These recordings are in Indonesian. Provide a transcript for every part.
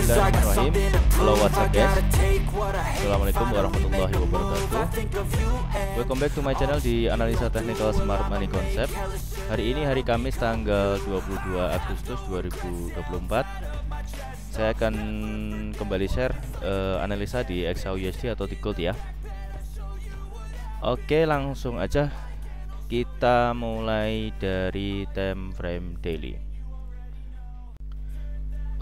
Bismillahirrahmanirrahim. Halo WhatsApp guys. Assalamualaikum warahmatullahi wabarakatuh. Welcome back to my channel di Analisa Technical Smart Money Concept. Hari ini hari Kamis tanggal 22 Agustus 2024. Saya akan kembali share analisa di XAUUSD atau di Gold ya. Oke, langsung aja kita mulai dari time frame daily.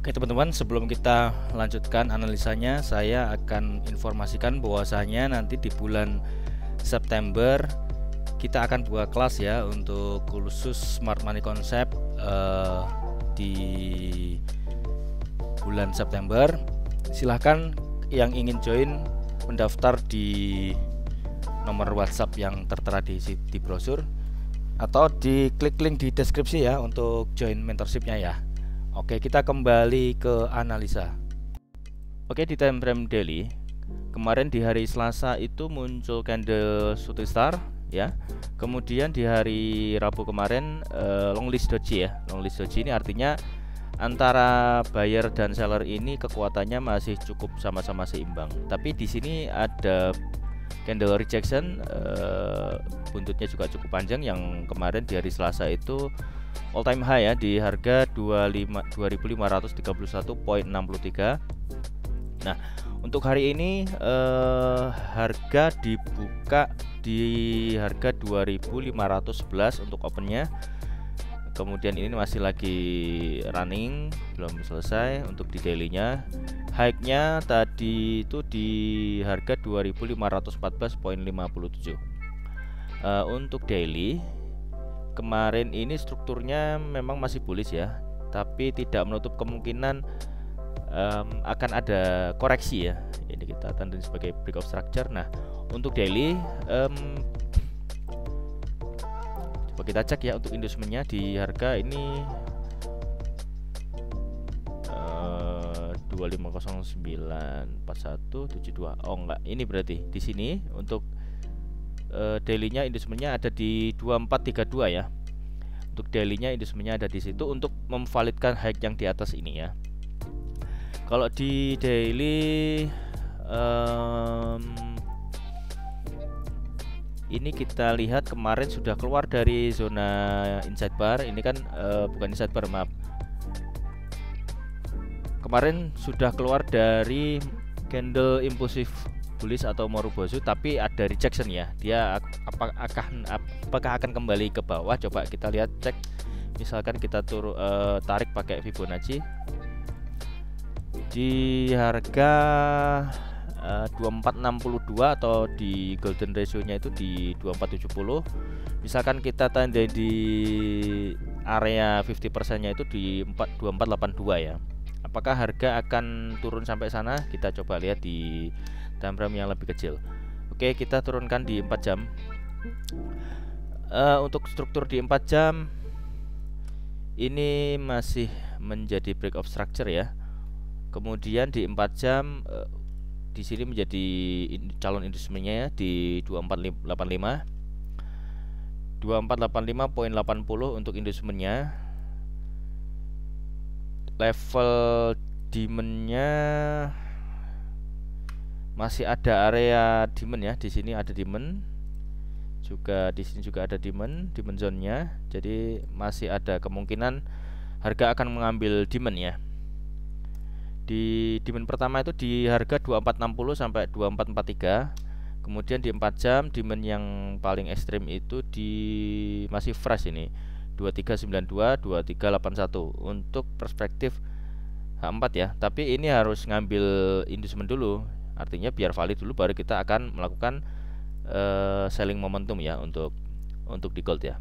Oke teman-teman, sebelum kita lanjutkan analisanya, saya akan informasikan bahwasanya nanti di bulan September kita akan buka kelas ya untuk khusus Smart Money Concept di bulan September. Silahkan yang ingin join mendaftar di nomor WhatsApp yang tertera di brosur atau di klik link di deskripsi ya untuk join mentorshipnya ya. Oke, kita kembali ke analisa. Oke, di time frame daily kemarin di hari Selasa itu muncul candle shooting star ya. Kemudian di hari Rabu kemarin long list doji ya. Long list doji ini artinya antara buyer dan seller ini kekuatannya masih cukup sama-sama seimbang. Tapi di sini ada candle rejection, buntutnya juga cukup panjang yang kemarin di hari Selasa itu all time high ya di harga 2531.63. Nah, untuk hari ini harga dibuka di harga 2511 untuk opennya. Kemudian ini masih lagi running, belum selesai. Untuk di dailynya, high-nya tadi itu di harga 2514.57. Untuk daily kemarin ini strukturnya memang masih bullish ya, tapi tidak menutup kemungkinan akan ada koreksi ya. Ini kita tandain sebagai break of structure. Nah, untuk daily coba kita cek ya untuk inducementnya di harga ini 25094172. Oh enggak, ini berarti di sini untuk dailynya inducementnya ada di 2432 ya. Untuk dailynya inducementnya ada di situ untuk memvalidkan high yang di atas ini ya. Kalau di daily ini kita lihat kemarin sudah keluar dari zona inside bar. Ini kan bukan inside bar, maaf. Kemarin sudah keluar dari candle impulsif bullish atau Morubozu, tapi ada rejection ya. Dia apakah akan kembali ke bawah? Coba kita lihat, cek. Misalkan kita tarik pakai Fibonacci di harga 2462 atau di golden ratio-nya itu di 2470. Misalkan kita tandai di area 50%-nya itu di 2482 ya. Apakah harga akan turun sampai sana? Kita coba lihat di time frame yang lebih kecil. Oke, kita turunkan di 4 jam. Untuk struktur di 4 jam ini masih menjadi break of structure ya. Kemudian di 4 jam di sini menjadi calon inducementnya ya di 2485. 2485.80 untuk inducementnya. Level demandnya masih ada area demand ya. Di sini ada demand. Juga di sini juga ada demand zone-nya. Jadi masih ada kemungkinan harga akan mengambil demand ya. Di demand pertama itu di harga 2460 sampai 2443. Kemudian di 4 jam demand yang paling ekstrim itu di masih fresh ini 2392, 2381 untuk perspektif H4 ya. Tapi ini harus ngambil inducement dulu. Artinya biar valid dulu baru kita akan melakukan selling momentum ya untuk di gold ya.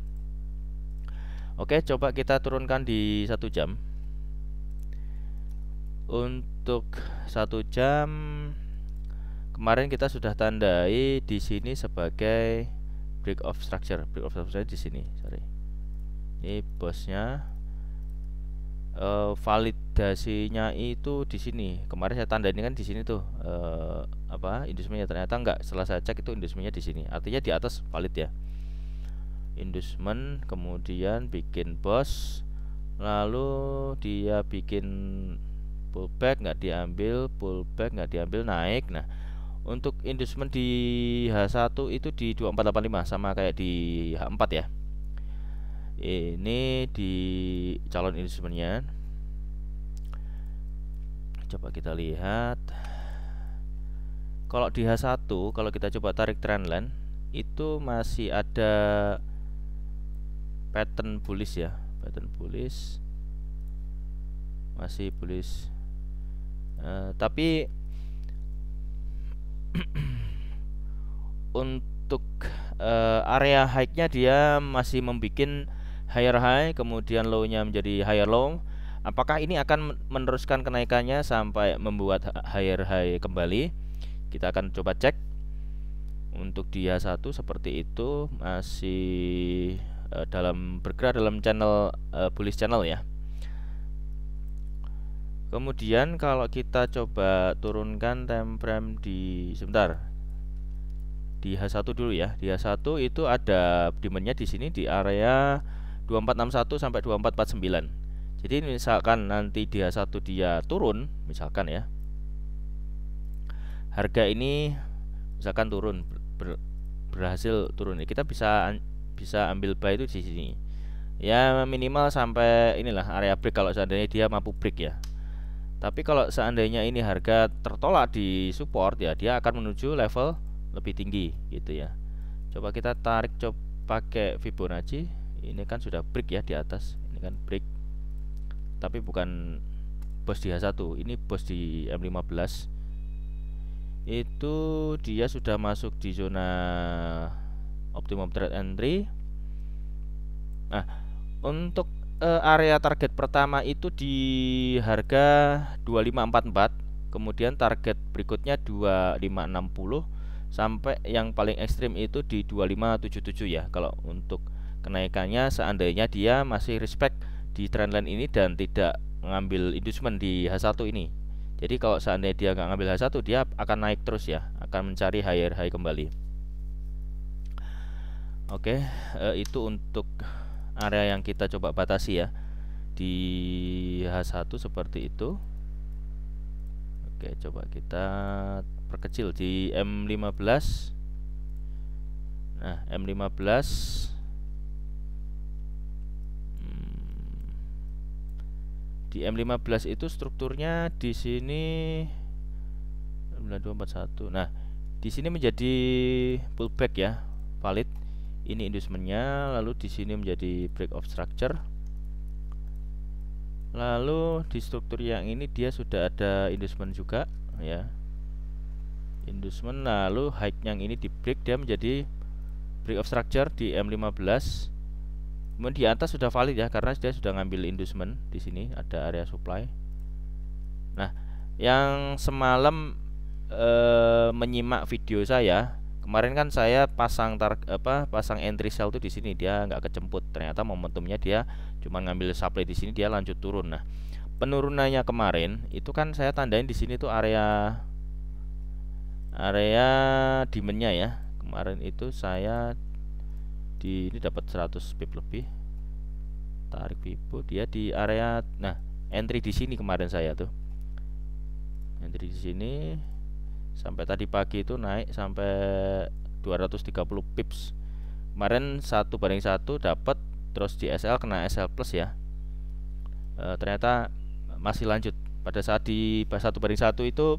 Oke, coba kita turunkan di 1 jam. Untuk 1 jam kemarin kita sudah tandai di sini sebagai break of structure. Break of structure di sini, sorry. Ini bosnya. Validasinya itu di sini. Kemarin saya tanda ini kan di sini tuh inducementnya, ternyata enggak. Setelah saya cek itu inducementnya di sini. Artinya di atas valid ya. Inducement, kemudian bikin bos, lalu dia bikin pullback nggak diambil, pullback nggak diambil, naik. Nah, untuk inducement di H1 itu di 2485 sama kayak di H4 ya. Ini di calon inducementnya. Coba kita lihat. Kalau di H1, kalau kita coba tarik trendline, itu masih ada pattern bullish ya, pattern bullish, masih bullish. Tapi untuk area high-nya dia masih membuat higher high, kemudian low-nya menjadi higher low. Apakah ini akan meneruskan kenaikannya sampai membuat higher high kembali? Kita akan coba cek. Untuk di H1 seperti itu, masih bergerak dalam channel bullish channel ya. Kemudian kalau kita coba turunkan time frame di di H1 dulu ya. Di H1 itu ada demandnya di sini di area 2461 sampai 2449. Jadi misalkan nanti di H1 dia turun, misalkan ya, harga ini misalkan turun, berhasil turun, kita bisa ambil buy itu di sini. Ya minimal sampai inilah area break kalau seandainya dia mampu break ya. Tapi kalau seandainya ini harga tertolak di support ya, dia akan menuju level lebih tinggi gitu ya. Coba kita tarik pakai Fibonacci. Ini kan sudah break ya di atas. Ini kan break. Tapi bukan bos di H1, ini bos di M15. Itu dia sudah masuk di zona optimum trade entry. Nah, untuk area target pertama itu di harga 2544, kemudian target berikutnya 2560, sampai yang paling ekstrim itu di 2577 ya. Kalau untuk kenaikannya seandainya dia masih respect di trendline ini dan tidak mengambil inducement di H1 ini. Jadi kalau seandainya dia nggak ngambil H1, dia akan naik terus ya, akan mencari higher high kembali. Oke, itu untuk area yang kita coba batasi ya di H1 seperti itu. Oke, coba kita perkecil di M15. Nah, M15 di M15 itu strukturnya di sini 9241. Nah, di sini menjadi pullback ya, valid. Ini inducementnya, lalu di sini menjadi break of structure. Lalu di struktur yang ini dia sudah ada inducement juga ya. Inducement, lalu high yang ini di break, dia menjadi break of structure di M15. Kemudian di atas sudah valid ya, karena dia sudah ngambil inducement. Di sini ada area supply. Nah, yang semalam menyimak video saya kemarin kan saya pasang entry sell tuh di sini, dia nggak kejemput. Ternyata momentumnya dia cuma ngambil supply di sini, dia lanjut turun. Nah, penurunannya kemarin itu kan saya tandain di sini tuh area demandnya ya. Kemarin itu saya ini dapat 100 pip lebih, tarik Fibo, dia di area, nah entry di sini kemarin saya tuh entry di sini sampai tadi pagi itu naik sampai 230 pips. Kemarin 1/1 dapat, terus di SL kena SL plus ya. Ternyata masih lanjut pada saat di 1/1 itu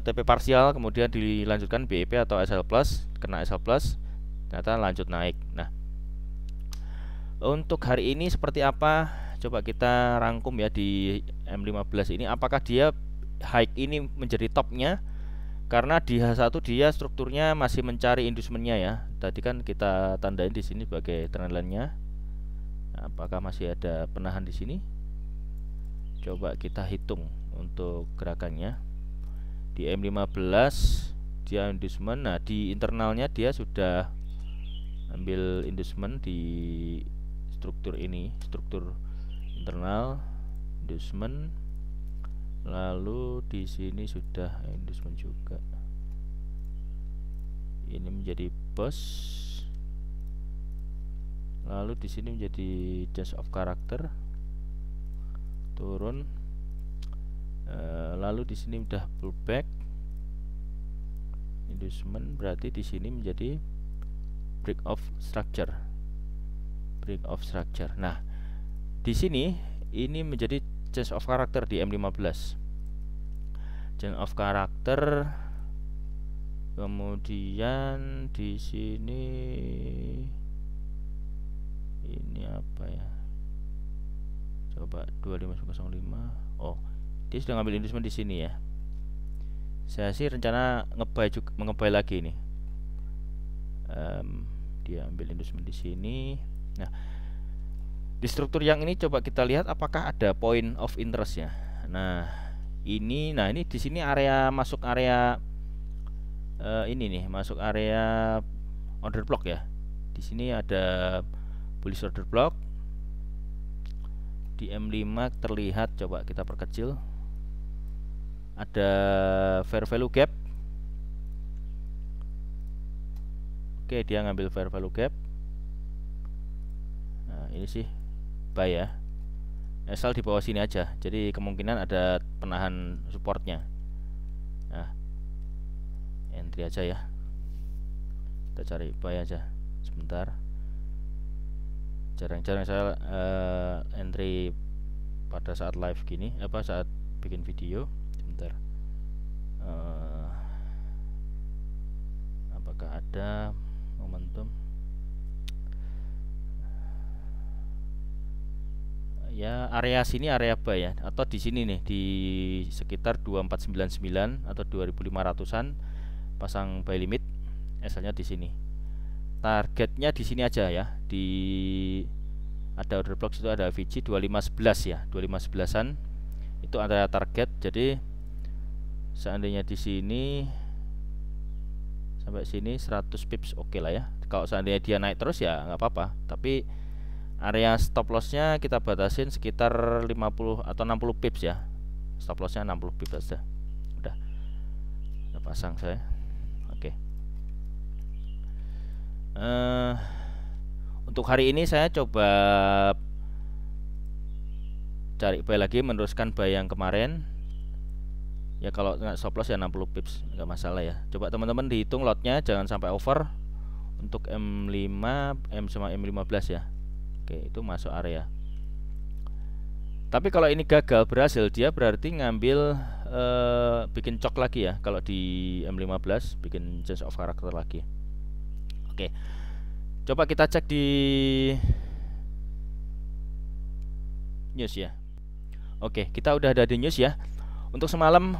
TP parsial, kemudian dilanjutkan BEP atau SL plus, kena SL plus, ternyata lanjut naik. Nah, untuk hari ini seperti apa? Coba kita rangkum ya di M15 ini. Apakah dia high ini menjadi topnya? Karena di H1 dia strukturnya masih mencari inducementnya ya. Tadi kan kita tandain di sini sebagai trendline-nya. Nah, apakah masih ada penahan di sini? Coba kita hitung untuk gerakannya. Di M15 dia inducement. Nah, di internalnya dia sudah ambil inducement di struktur ini, struktur internal inducement. Lalu di sini sudah inducement juga. Ini menjadi bos. Lalu di sini menjadi change of character, turun. Lalu di sini udah pullback inducement, berarti di sini menjadi break of structure. Nah, di sini ini menjadi change of character di M15. Change of character. Kemudian di sini ini apa ya? Coba 2505. Oh, dia sudah ngambil inducement di sini ya. Saya sih rencana nge-buy lagi nih. Dia ambil inducement di sini. Nah, di struktur yang ini coba kita lihat apakah ada point of interest ya. Nah ini di sini area masuk area ini nih, masuk area order block ya. Di sini ada bullish order block di M5 terlihat. Coba kita perkecil. Ada fair value gap. Oke, dia ngambil fair value gap. Nah, ini sih buy ya. Asal di bawah sini aja. Jadi kemungkinan ada penahan supportnya. Nah, entry aja ya. Kita cari buy aja. Sebentar. Jarang-jarang saya entry pada saat live gini, saat bikin video. Sebentar. Apakah ada momentum? Ya, area sini area buy ya, atau di sini nih di sekitar 2499 atau 2500-an pasang buy limit. Asalnya di sini. Targetnya di sini aja ya. Di ada order block itu ada VG 2511 ya, 2511-an. Itu adalah target. Jadi seandainya di sini sampai sini 100 pips oke lah ya. Kalau seandainya dia naik terus ya nggak apa-apa. Tapi area stop lossnya kita batasin sekitar 50 atau 60 pips ya. Stop lossnya 60 pips saja. Udah pasang saya. Oke. Untuk hari ini saya coba cari buy lagi, meneruskan buy yang kemarin. Ya kalau nggak stop loss ya 60 pips, nggak masalah ya. Coba teman-teman dihitung lotnya, jangan sampai over. Untuk M5, M sama M15 ya. Oke, itu masuk area. Tapi kalau ini gagal berhasil, dia berarti ngambil bikin cok lagi ya. Kalau di M15 bikin change of character lagi. Oke. Coba kita cek di news ya. Oke, kita udah ada di news ya. Untuk semalam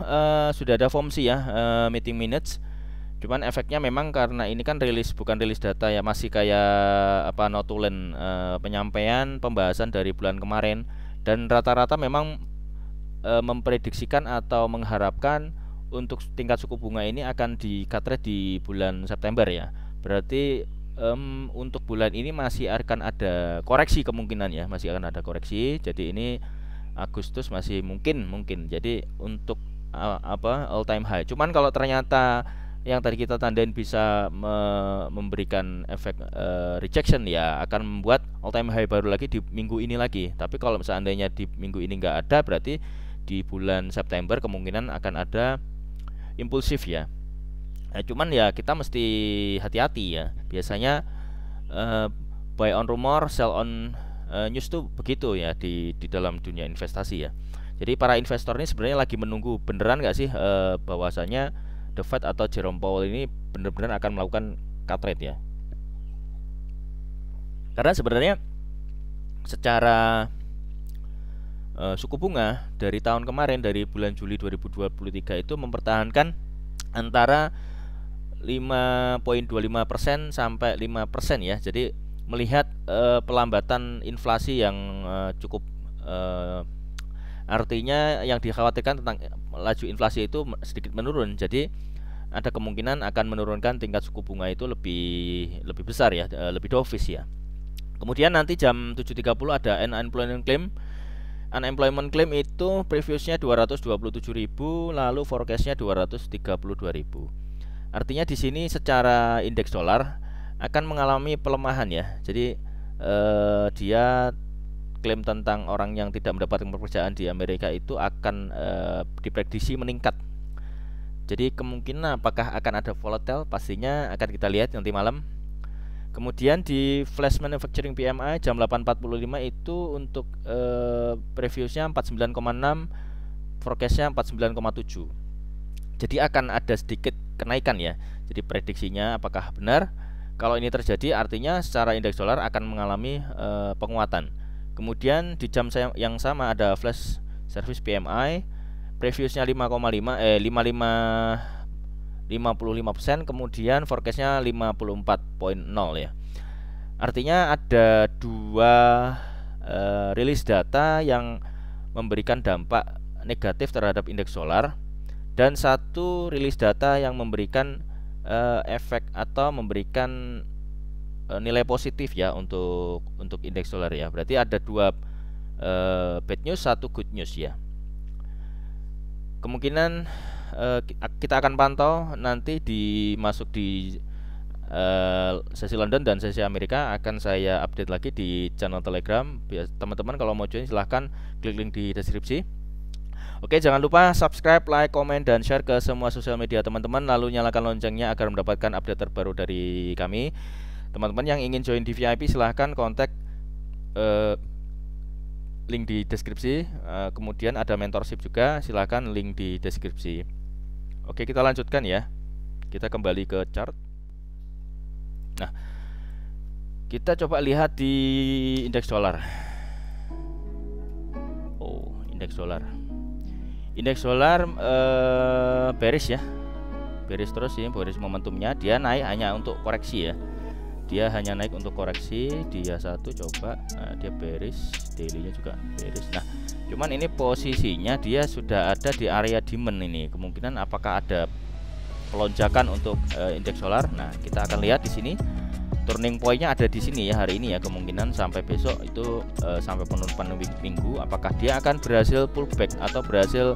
sudah ada FOMC ya, meeting minutes. Cuman efeknya memang karena ini kan bukan rilis data ya, masih kayak notulen penyampaian pembahasan dari bulan kemarin, dan rata-rata memang memprediksikan atau mengharapkan untuk tingkat suku bunga ini akan di cut rate di bulan September ya. Berarti untuk bulan ini masih akan ada koreksi kemungkinan ya, masih akan ada koreksi. Jadi ini Agustus masih mungkin. Jadi untuk all time high. Cuman kalau ternyata yang tadi kita tandain bisa memberikan efek rejection ya, akan membuat all time high baru lagi di minggu ini lagi. Tapi kalau seandainya di minggu ini nggak ada, berarti di bulan September kemungkinan akan ada impulsif ya. Cuman ya kita mesti hati-hati ya. Biasanya buy on rumor, sell on news tuh begitu ya di dalam dunia investasi ya. Jadi para investor ini sebenarnya lagi menunggu beneran nggak sih bahwasanya The Fed atau Jerome Powell ini benar-benar akan melakukan cut rate ya. Karena sebenarnya secara suku bunga dari tahun kemarin, dari bulan Juli 2023 itu mempertahankan antara 5.25% sampai 5% ya. Jadi melihat pelambatan inflasi yang cukup artinya yang dikhawatirkan tentang laju inflasi itu sedikit menurun. Jadi ada kemungkinan akan menurunkan tingkat suku bunga itu lebih besar ya, lebih dovish ya. Kemudian nanti jam 7.30 ada unemployment claim. Unemployment claim itu previousnya 227.000, lalu forecastnya 232.000. Artinya di sini secara indeks dolar akan mengalami pelemahan ya. Jadi dia klaim tentang orang yang tidak mendapatkan pekerjaan di Amerika itu akan diprediksi meningkat. Jadi kemungkinan apakah akan ada volatile, pastinya akan kita lihat nanti malam. Kemudian di flash manufacturing PMI jam 8.45 itu untuk previousnya 49,6, forecastnya 49,7. Jadi akan ada sedikit kenaikan ya. Jadi prediksinya apakah benar? Kalau ini terjadi artinya secara indeks dolar akan mengalami penguatan. Kemudian di jam yang sama ada flash service PMI, previousnya 55%, kemudian forecastnya 54.0 ya. Artinya ada dua rilis data yang memberikan dampak negatif terhadap indeks dolar, dan satu rilis data yang memberikan efek atau memberikan nilai positif ya untuk indeks dolar ya. Berarti ada dua bad news, satu good news ya. Kemungkinan kita akan pantau nanti masuk di sesi London dan sesi Amerika, akan saya update lagi di channel Telegram. Teman-teman kalau mau join silahkan klik link di deskripsi. Oke, jangan lupa subscribe, like, komen, dan share ke semua sosial media teman-teman. Lalu nyalakan loncengnya agar mendapatkan update terbaru dari kami. Teman-teman yang ingin join di VIP silahkan kontak link di deskripsi. Kemudian ada mentorship juga, silahkan link di deskripsi. Oke, kita lanjutkan ya. Kita kembali ke chart. Nah, kita coba lihat di indeks dolar. Oh, indeks dolar. Indeks dolar bearish ya, bearish terus ya, bearish momentumnya. Dia naik hanya untuk koreksi ya, dia hanya naik untuk koreksi. Dia satu coba, nah, dia bearish, daily-nya juga bearish. Nah, cuman ini posisinya dia sudah ada di area demand ini. Kemungkinan apakah ada pelonjakan untuk indeks dolar? Nah, kita akan lihat di sini. Turning point-nya ada di sini ya hari ini ya, kemungkinan sampai besok itu sampai penutupan minggu, apakah dia akan berhasil pullback atau berhasil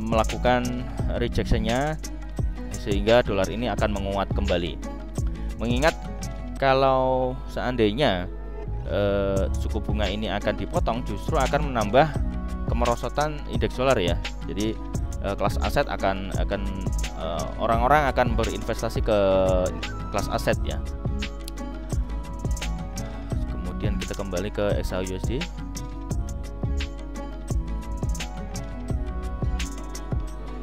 melakukan rejection-nya sehingga dolar ini akan menguat kembali. Mengingat kalau seandainya suku bunga ini akan dipotong, justru akan menambah kemerosotan indeks dolar ya. Jadi kelas aset akan orang-orang akan berinvestasi ke kelas aset ya. Kemudian kita kembali ke XAUUSD.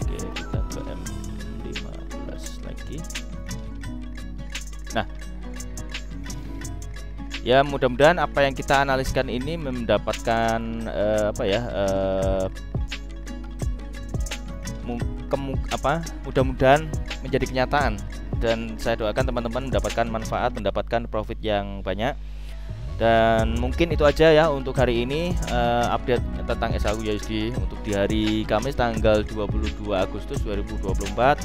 Oke, kita ke M15 lagi. Nah, ya mudah-mudahan apa yang kita analiskan ini mendapatkan mudah-mudahan menjadi kenyataan, dan saya doakan teman-teman mendapatkan manfaat, mendapatkan profit yang banyak. Dan mungkin itu aja ya untuk hari ini, update tentang XAUUSD untuk di hari Kamis tanggal 22 Agustus 2024.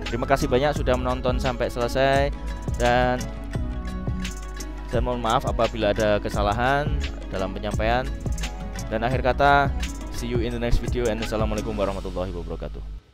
Terima kasih banyak sudah menonton sampai selesai, dan saya mohon maaf apabila ada kesalahan dalam penyampaian. Dan akhir kata, see you in the next video, and assalamualaikum warahmatullahi wabarakatuh.